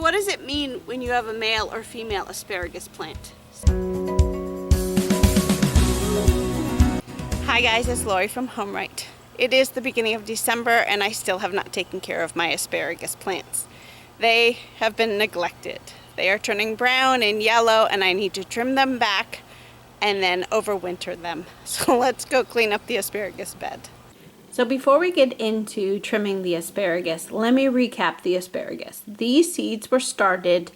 what does it mean when you have a male or female asparagus plant? Hi guys, it's Lori from HomeRight. It is the beginning of December and I still have not taken care of my asparagus plants. They have been neglected. They are turning brown and yellow and I need to trim them back and then overwinter them. So let's go clean up the asparagus bed. So before we get into trimming the asparagus, let me recap the asparagus. These seeds were started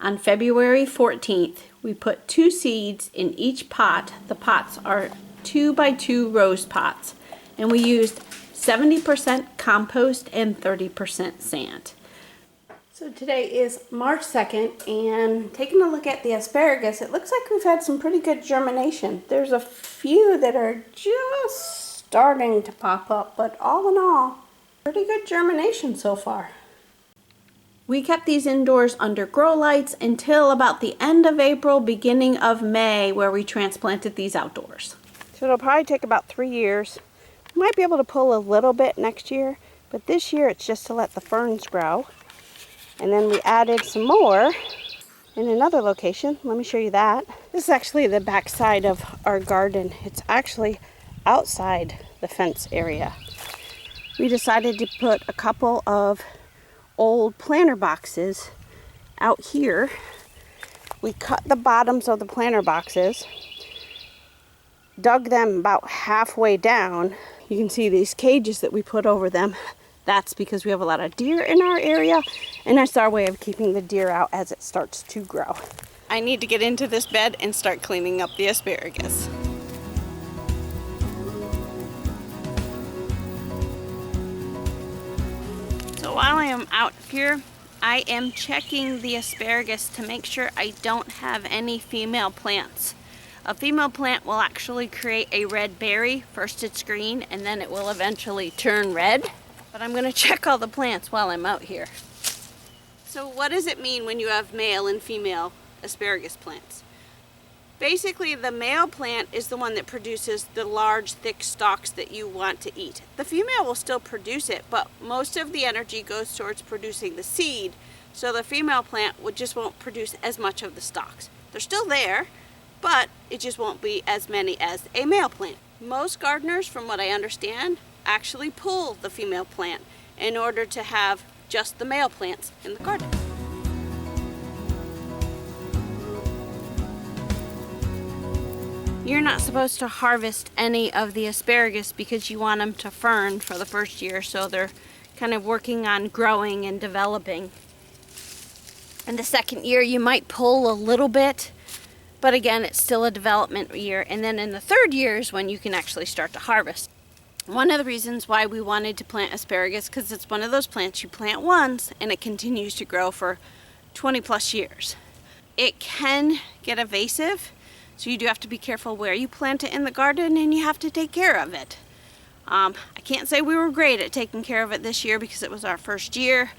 on February 14th. We put 2 seeds in each pot. The pots are 2x2 rose pots. And we used 70% compost and 30% sand. So today is March 2nd, and taking a look at the asparagus, it looks like we've had some pretty good germination. There's a few that are just starting to pop up, but all in all, pretty good germination so far. We kept these indoors under grow lights until about the end of April, beginning of May, where we transplanted these outdoors. So it'll probably take about 3 years. We might be able to pull a little bit next year, but this year it's just to let the ferns grow. And then we added some more in another location. Let me show you that. This is actually the back side of our garden. It's actually outside the fence area. We decided to put a couple of old planter boxes out here. We cut the bottoms of the planter boxes, dug them about halfway down. You can see these cages that we put over them. That's because we have a lot of deer in our area, and that's our way of keeping the deer out as it starts to grow. I need to get into this bed and start cleaning up the asparagus. So while I am out here, I am checking the asparagus to make sure I don't have any female plants. A female plant will actually create a red berry. First it's green and then it will eventually turn red. But I'm going to check all the plants while I'm out here. So what does it mean when you have male and female asparagus plants? Basically, the male plant is the one that produces the large, thick stalks that you want to eat. The female will still produce it, but most of the energy goes towards producing the seed, so the female plant just won't produce as much of the stalks. They're still there, but it just won't be as many as a male plant. Most gardeners, from what I understand, actually pull the female plant in order to have just the male plants in the garden. You're not supposed to harvest any of the asparagus because you want them to fern for the first year, so they're kind of working on growing and developing. In the second year you might pull a little bit, but again it's still a development year, and then in the third year is when you can actually start to harvest. One of the reasons why we wanted to plant asparagus, because it's one of those plants you plant once and it continues to grow for 20 plus years. It can get invasive, so you do have to be careful where you plant it in the garden, and you have to take care of it. I can't say we were great at taking care of it this year because it was our first year.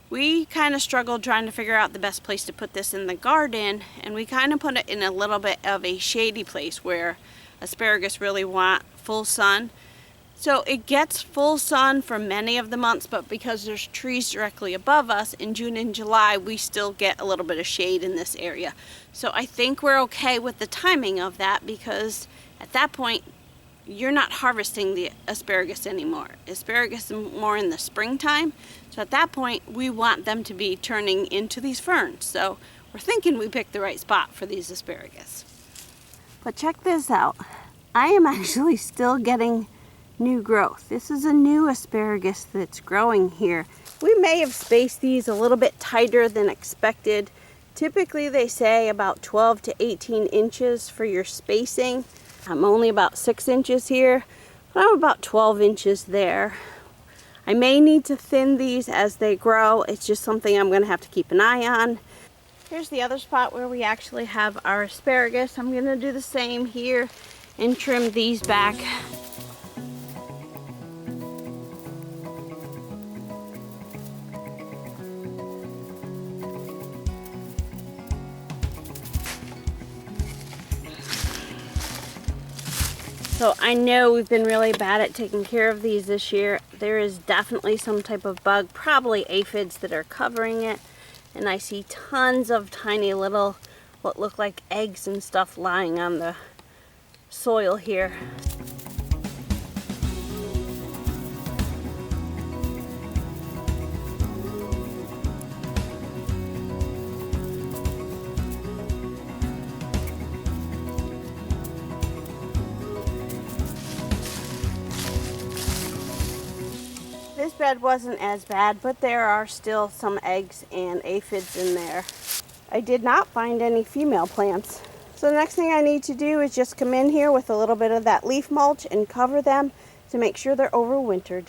We kind of struggled trying to figure out the best place to put this in the garden, and we kind of put it in a little bit of a shady place where asparagus really want full sun. So it gets full sun for many of the months, but because there's trees directly above us, in June and July we still get a little bit of shade in this area. So I think we're okay with the timing of that, because at that point you're not harvesting the asparagus anymore. Asparagus is more in the springtime, so at that point we want them to be turning into these ferns. So we're thinking we picked the right spot for these asparagus. But check this out. I am actually still getting new growth. This is a new asparagus that's growing here. We may have spaced these a little bit tighter than expected. Typically they say about 12 to 18 inches for your spacing. I'm only about 6 inches here, but I'm about 12 inches there. I may need to thin these as they grow. It's just something I'm going to have to keep an eye on. Here's the other spot where we actually have our asparagus. I'm going to do the same here and trim these back. So I know we've been really bad at taking care of these this year. There is definitely some type of bug, probably aphids, that are covering it. And I see tons of tiny little, what look like eggs and stuff lying on the soil here. This bed wasn't as bad, but there are still some eggs and aphids in there. I did not find any female plants. So the next thing I need to do is just come in here with a little bit of that leaf mulch and cover them to make sure they're overwintered.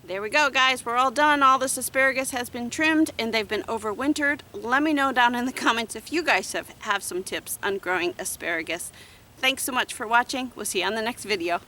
There we go, guys. We're all done. All this asparagus has been trimmed and they've been overwintered. Let me know down in the comments if you guys have some tips on growing asparagus. Thanks so much for watching. We'll see you on the next video.